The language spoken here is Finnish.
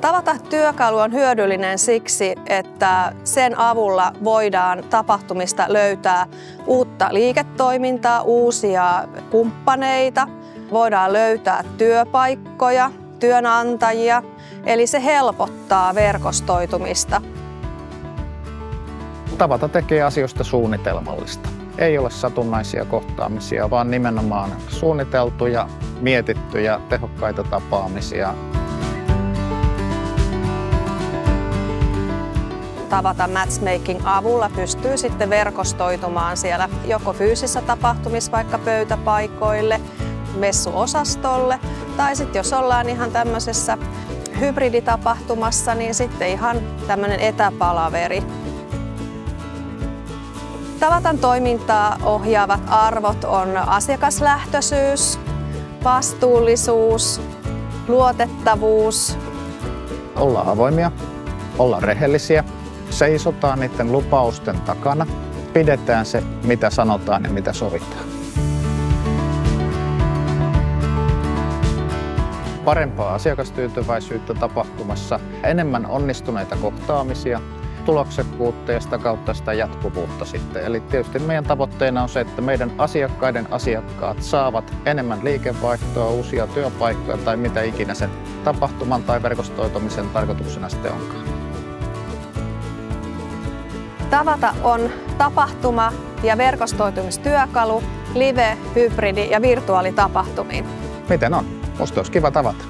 Tavata-työkalu on hyödyllinen siksi, että sen avulla voidaan tapahtumista löytää uutta liiketoimintaa, uusia kumppaneita, voidaan löytää työpaikkoja, työnantajia, eli se helpottaa verkostoitumista. Tavata tekee asioista suunnitelmallista. Ei ole satunnaisia kohtaamisia, vaan nimenomaan suunniteltuja, mietittyjä, tehokkaita tapaamisia. Tavata matchmaking avulla pystyy sitten verkostoitumaan siellä joko fyysisissä tapahtumissa, vaikka pöytäpaikoille, messuosastolle, tai sitten jos ollaan ihan tämmöisessä hybriditapahtumassa, niin sitten ihan tämmöinen etäpalaveri. Tavatan toimintaa ohjaavat arvot on asiakaslähtöisyys, vastuullisuus, luotettavuus. Ollaan avoimia, ollaan rehellisiä, seisotaan niiden lupausten takana, pidetään se mitä sanotaan ja mitä sovitaan. Parempaa asiakastyytyväisyyttä tapahtumassa, enemmän onnistuneita kohtaamisia, tuloksekkuutta ja sitä kautta sitä jatkuvuutta sitten. Eli tietysti meidän tavoitteena on se, että meidän asiakkaiden asiakkaat saavat enemmän liikevaihtoa, uusia työpaikkoja tai mitä ikinä sen tapahtuman tai verkostoitumisen tarkoituksena sitten onkaan. Tavata on tapahtuma- ja verkostoitumistyökalu live-, hybridi- ja virtuaalitapahtumiin. Miten on? Musta olisi kiva tavata.